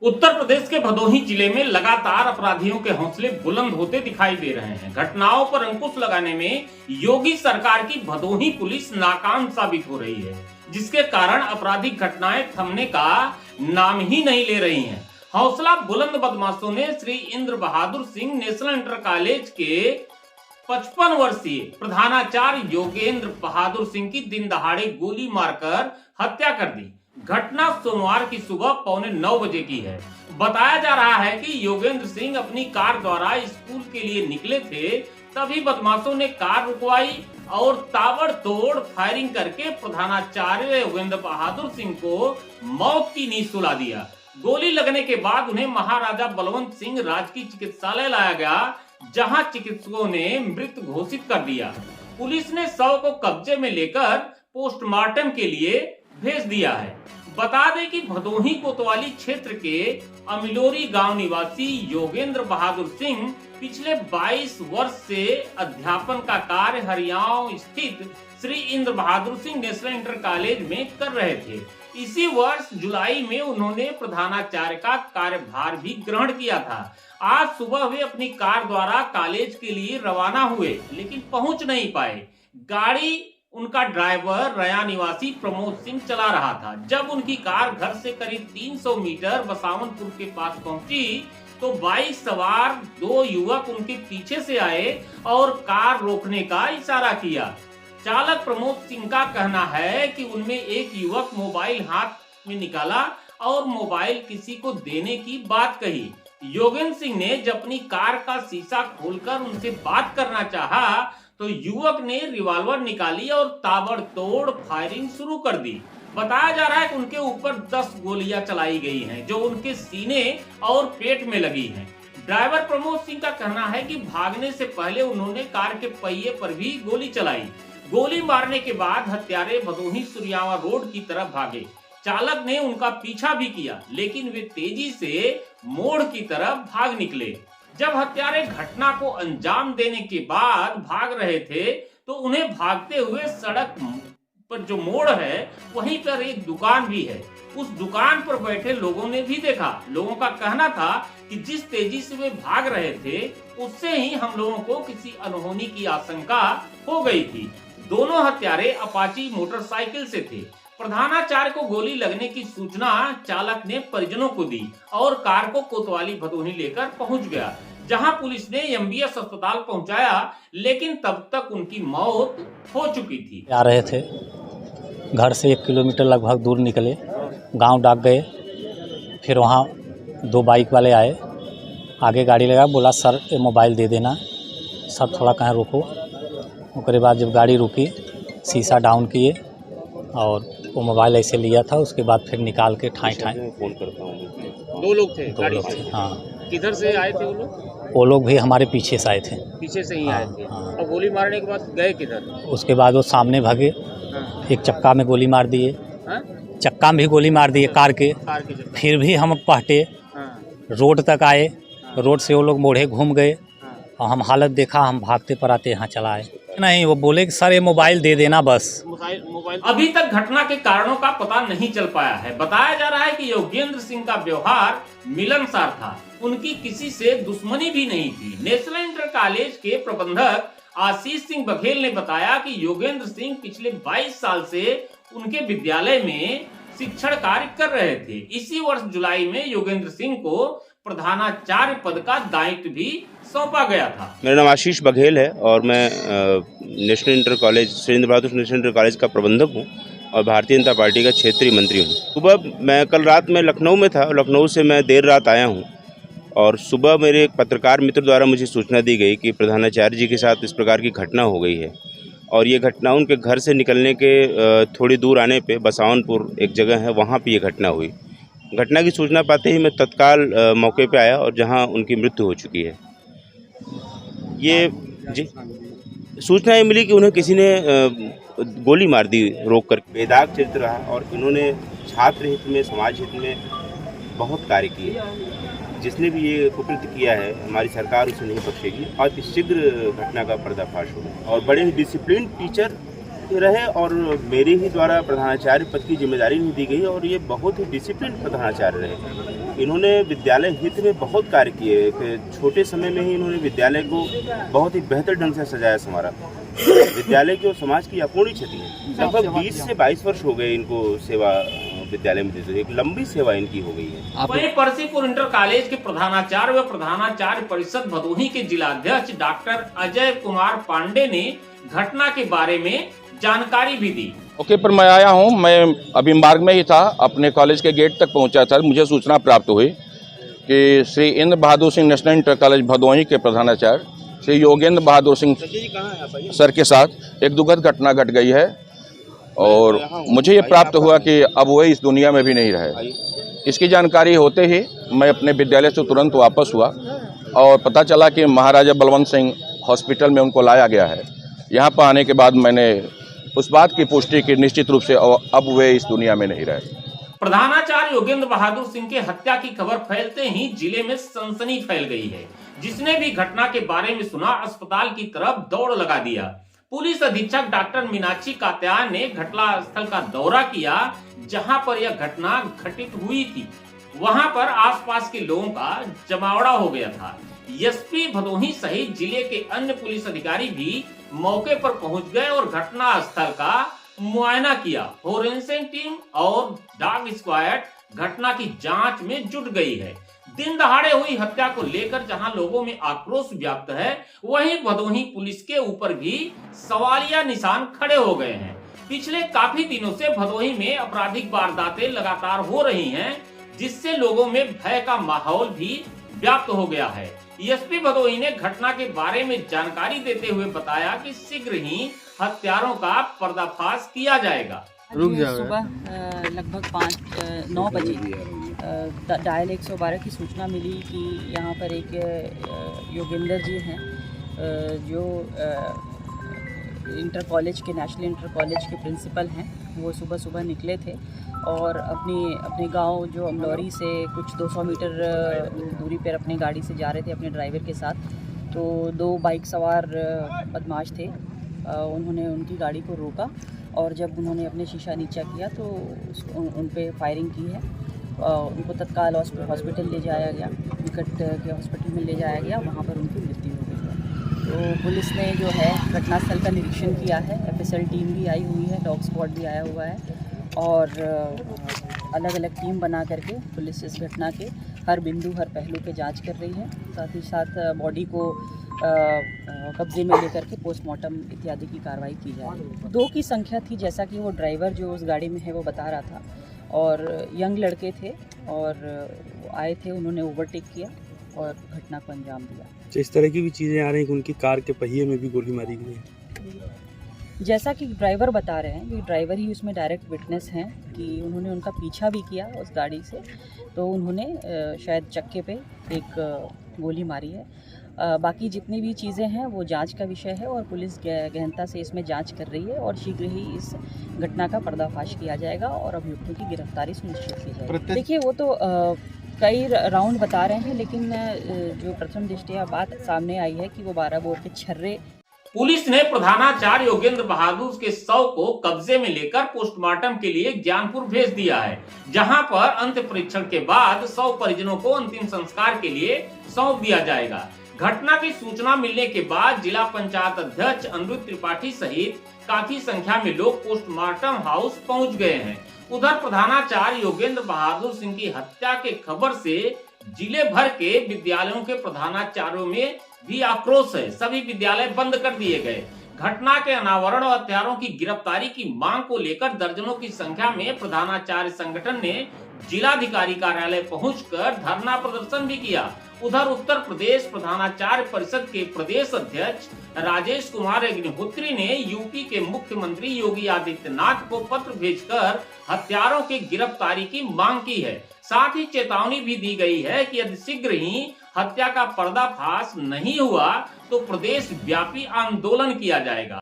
उत्तर प्रदेश के भदोही जिले में लगातार अपराधियों के हौसले बुलंद होते दिखाई दे रहे हैं। घटनाओं पर अंकुश लगाने में योगी सरकार की भदोही पुलिस नाकाम साबित हो रही है, जिसके कारण आपराधिक घटनाएं थमने का नाम ही नहीं ले रही हैं। हौसला बुलंद बदमाशों ने Shri Indra Bahadur Singh national inter college के 55 वर्षीय प्रधानाचार्य योगेंद्र बहादुर सिंह की दिन दहाड़े गोली मारकर हत्या कर दी। घटना सोमवार की सुबह 8:45 बजे की है। बताया जा रहा है कि योगेंद्र सिंह अपनी कार द्वारा स्कूल के लिए निकले थे, तभी बदमाशों ने कार रुकवाई और ताबड़तोड़ फायरिंग करके प्रधानाचार्य योगेंद्र बहादुर सिंह को मौत की नींद सुला दिया। गोली लगने के बाद उन्हें महाराजा बलवंत सिंह राजकीय चिकित्सालय लाया गया, जहां चिकित्सकों ने मृत घोषित कर दिया। पुलिस ने शव को कब्जे में लेकर पोस्टमार्टम के लिए भेज दिया है। बता दें कि भदोही कोतवाली क्षेत्र के अमिलोरी गांव निवासी योगेंद्र बहादुर सिंह पिछले 22 वर्ष से अध्यापन का कार्य हरियाणा स्थित Shri Indra Bahadur Singh national inter college में कर रहे थे। इसी वर्ष जुलाई में उन्होंने प्रधानाचार्य का कार्यभार भी ग्रहण किया था। आज सुबह वे अपनी कार द्वारा कॉलेज के लिए रवाना हुए, लेकिन पहुंच नहीं पाए। गाड़ी उनका ड्राइवर रया निवासी प्रमोद सिंह चला रहा था। जब उनकी कार घर से करीब 300 मीटर बसावनपुर के पास पहुंची तो बाइक सवार 2 युवक उनके पीछे से आए और कार रोकने का इशारा किया। चालक प्रमोद सिंह का कहना है कि उनमें एक युवक मोबाइल हाथ में निकाला और मोबाइल किसी को देने की बात कही। योगेंद्र सिंह ने जब अपनी कार का शीशा खोलकर उनसे बात करना चाहा तो युवक ने रिवॉल्वर निकाली और ताबड़तोड़ फायरिंग शुरू कर दी। बताया जा रहा है कि उनके ऊपर 10 गोलियां चलाई गई हैं, जो उनके सीने और पेट में लगी हैं। ड्राइवर प्रमोद सिंह का कहना है कि भागने से पहले उन्होंने कार के पहिए पर भी गोली चलाई। गोली मारने के बाद हत्यारे भदोही सुरियावा रोड की तरफ भागे। चालक ने उनका पीछा भी किया, लेकिन वे तेजी से मोड़ की तरफ भाग निकले। जब हत्यारे घटना को अंजाम देने के बाद भाग रहे थे तो उन्हें भागते हुए सड़क पर जो मोड़ है वहीं पर एक दुकान भी है, उस दुकान पर बैठे लोगों ने भी देखा। लोगों का कहना था कि जिस तेजी से वे भाग रहे थे उससे ही हम लोगों को किसी अनहोनी की आशंका हो गई थी। दोनों हत्यारे अपाची मोटरसाइकिल से थे। प्रधानाचार्य को गोली लगने की सूचना चालक ने परिजनों को दी और कार को कोतवाली भदोही लेकर पहुंच गया, जहां पुलिस ने एमबीएस अस्पताल पहुंचाया, लेकिन तब तक उनकी मौत हो चुकी थी। आ रहे थे, घर से 1 किलोमीटर लगभग दूर निकले, गांव डाक गए, फिर वहां 2 बाइक वाले आए, आगे गाड़ी लगा, बोला सर ये मोबाइल दे देना। सर थोड़ा कहीं रुको। उसके बाद जब गाड़ी रुकी, शीशा डाउन किए और वो मोबाइल ऐसे लिया था। उसके बाद फिर निकाल के ठाई फोन करता हूँ। 2 लोग थे गाड़ी से? हाँ। किधर से आए थे वो लोग? वो लोग भी हमारे पीछे से आए थे। पीछे से ही हाँ, आए थे। हाँ। और गोली मारने के बाद गए किधर? उसके बाद वो सामने भागे। हाँ। एक चक्का में गोली मार दिए। हाँ? चक्का में भी गोली मार दिए कार के। फिर भी हम पहटे रोड तक आए। रोड से वो लोग मोड़े घूम गए और हम हालत देखा, हम भागते पर आते यहाँ चला आए। नहीं, वो बोले कि सर ये मोबाइल दे देना बस। मोबाइल अभी तक घटना के कारणों का पता नहीं चल पाया है। बताया जा रहा है कि योगेंद्र सिंह का व्यवहार मिलनसार था, उनकी किसी से दुश्मनी भी नहीं थी। नेशनल इंटर कॉलेज के प्रबंधक आशीष सिंह बघेल ने बताया कि योगेंद्र सिंह पिछले 22 साल से उनके विद्यालय में शिक्षण कार्य कर रहे थे। इसी वर्ष जुलाई में योगेंद्र सिंह को प्रधानाचार्य पद का दायित्व भी सौंपा गया था। मेरा नाम आशीष बघेल है और मैं national inter college Shri Indra Bahadur national inter college का प्रबंधक हूँ और भारतीय जनता पार्टी का क्षेत्रीय मंत्री हूँ। सुबह मैं कल रात में लखनऊ में था, लखनऊ से मैं देर रात आया हूँ और सुबह मेरे एक पत्रकार मित्र द्वारा मुझे सूचना दी गई कि प्रधानाचार्य जी के साथ इस प्रकार की घटना हो गई है। और ये घटना उनके घर से निकलने के थोड़ी दूर आने पे बसावनपुर एक जगह है, वहाँ पे ये घटना हुई। घटना की सूचना पाते ही मैं तत्काल मौके पे आया और जहाँ उनकी मृत्यु हो चुकी है। ये जी सूचना ये मिली कि उन्हें किसी ने गोली मार दी रोक कर। बेदाग चरित्र रहा और इन्होंने छात्र हित में, समाज हित में बहुत कार्य किए। जिसने भी ये कुकृत्य किया है, हमारी सरकार उसे नहीं बख्शेगी। और शीघ्र घटना का पर्दाफाश होगा और बड़े डिसिप्लिन टीचर रहे और मेरे ही द्वारा प्रधानाचार्य पद की जिम्मेदारी भी दी गई और ये बहुत ही डिसिप्लिन प्रधानाचार्य रहे। इन्होंने विद्यालय हित में बहुत कार्य किए कि छोटे समय में ही इन्होंने विद्यालय को बहुत ही बेहतर ढंग से सजाया संवारा। विद्यालय की और समाज की अपूर्णीय क्षति है। लगभग 20 से 22 वर्ष हो गए इनको सेवा विद्यालय में देते, एक लंबी सेवा इनकी हो गई है। वहीं परसीपुर इंटर कॉलेज के प्रधानाचार्य व प्रधानाचार्य परिषद भदोही के जिलाध्यक्ष डॉक्टर अजय कुमार पांडे ने घटना के बारे में जानकारी भी दी। ओके पर मैं आया हूँ, मैं अभी मार्ग में ही था, अपने कॉलेज के गेट तक पहुँचा था। मुझे सूचना प्राप्त हुई कि Shri Indra Bahadur Singh national inter college Bhadohi के प्रधानाचार्य श्री योगेंद्र बहादुर सिंह सर के साथ एक दुखद घटना घट गई है और मुझे ये प्राप्त हुआ कि अब वो इस दुनिया में भी नहीं रहे। इसकी जानकारी होते ही मैं अपने विद्यालय से तुरंत वापस हुआ और पता चला कि महाराजा बलवंत सिंह हॉस्पिटल में उनको लाया गया है। यहाँ पर आने के बाद मैंने उस बात की पुष्टि की निश्चित रूप से अब वे इस दुनिया में नहीं रहे। प्रधानाचार्य योगेंद्र बहादुर सिंह के हत्या की खबर फैलते ही जिले में सनसनी फैल गई है। जिसने भी घटना के बारे में सुना अस्पताल की तरफ दौड़ लगा दिया। पुलिस अधीक्षक डॉक्टर मीनाक्षी कात्यायन ने घटना स्थल का दौरा किया जहां पर यह घटना घटित हुई थी। वहां पर आसपास के लोगों का जमावड़ा हो गया था। एसपी भदोही सहित जिले के अन्य पुलिस अधिकारी भी मौके पर पहुंच गए और घटना स्थल का मुआयना किया। फोरेंसिक टीम और डॉग स्क्वाड घटना की जांच में जुट गई है। दिन दहाड़े हुई हत्या को लेकर जहां लोगों में आक्रोश व्याप्त है, वहीं भदोही पुलिस के ऊपर भी सवालिया निशान खड़े हो गए हैं। पिछले काफी दिनों से भदोही में आपराधिक वारदातें लगातार हो रही हैं, जिससे लोगों में भय का माहौल भी व्याप्त हो गया है। एसपी भदोही ने घटना के बारे में जानकारी देते हुए बताया कि शीघ्र ही हत्यारों का पर्दाफाश किया जाएगा। सुबह लगभग 9 बजे डायल 112 की सूचना मिली कि यहाँ पर एक योगेंद्र जी हैं जो इंटर कॉलेज के नेशनल इंटर कॉलेज के प्रिंसिपल हैं। वो सुबह सुबह निकले थे और अपने गांव जो अमलौरी से कुछ 200 मीटर दूरी पर अपनी गाड़ी से जा रहे थे अपने ड्राइवर के साथ। तो 2 बाइक सवार बदमाश थे, उन्होंने उनकी गाड़ी को रोका और जब उन्होंने अपने शीशा नीचा किया तो उन पे फायरिंग की है। उनको तत्काल हॉस्पिटल ले जाया गया, निकट के हॉस्पिटल में ले जाया गया, वहाँ पर उनकी मृत्यु हो गई है। तो पुलिस ने जो है घटनास्थल का निरीक्षण किया है। एफएसएल टीम भी आई हुई है, डॉग स्क्वाड भी आया हुआ है और अलग अलग टीम बना करके पुलिस इस घटना के हर बिंदु हर पहलू पे जांच कर रही है। साथ ही साथ बॉडी को कब्जे में लेकर के पोस्टमार्टम इत्यादि की कार्रवाई की जा रही है। 2 की संख्या थी, जैसा कि वो ड्राइवर जो उस गाड़ी में है वो बता रहा था, और यंग लड़के थे और आए थे, उन्होंने ओवरटेक किया और घटना को अंजाम दिया। इस तरह की भी चीज़ें आ रही हैं कि उनकी कार के पहिए में भी गोली मारी गई है। जैसा कि ड्राइवर बता रहे हैं कि ड्राइवर ही उसमें डायरेक्ट विटनेस हैं कि उन्होंने उनका पीछा भी किया उस गाड़ी से, तो उन्होंने शायद चक्के पे एक गोली मारी है। बाकी जितनी भी चीज़ें हैं वो जांच का विषय है और पुलिस गहनता से इसमें जांच कर रही है और शीघ्र ही इस घटना का पर्दाफाश किया जाएगा और अभियुक्तों की गिरफ्तारी सुनिश्चित की जाएगी। देखिए, वो तो कई राउंड बता रहे हैं, लेकिन जो प्रथम दृष्टया बात सामने आई है कि वो 12 बोर के छर्रे। पुलिस ने प्रधानाचार्य योगेंद्र बहादुर के शव को कब्जे में लेकर पोस्टमार्टम के लिए ज्ञानपुर भेज दिया है, जहां पर अंत परीक्षण के बाद शव परिजनों को अंतिम संस्कार के लिए सौंप दिया जाएगा। घटना की सूचना मिलने के बाद जिला पंचायत अध्यक्ष अनिरुद्ध त्रिपाठी सहित काफी संख्या में लोग पोस्टमार्टम हाउस पहुंच गए हैं। उधर प्रधानाचार्य योगेंद्र बहादुर सिंह की हत्या के खबर से जिले भर के विद्यालयों के प्रधानाचार्यों में भी आक्रोश है। सभी विद्यालय बंद कर दिए गए। घटना के अनावरण और हत्यारों की गिरफ्तारी की मांग को लेकर दर्जनों की संख्या में प्रधानाचार्य संगठन ने जिलाधिकारी कार्यालय पहुंचकर धरना प्रदर्शन भी किया। उधर उत्तर प्रदेश प्रधानाचार्य परिषद के प्रदेश अध्यक्ष राजेश कुमार अग्निहोत्री ने यूपी के मुख्यमंत्री योगी आदित्यनाथ को पत्र भेजकर हत्यारों की गिरफ्तारी की मांग की है। साथ ही चेतावनी भी दी गई है कि यदि शीघ्र ही हत्या का पर्दाफाश नहीं हुआ तो प्रदेश व्यापी आंदोलन किया जाएगा।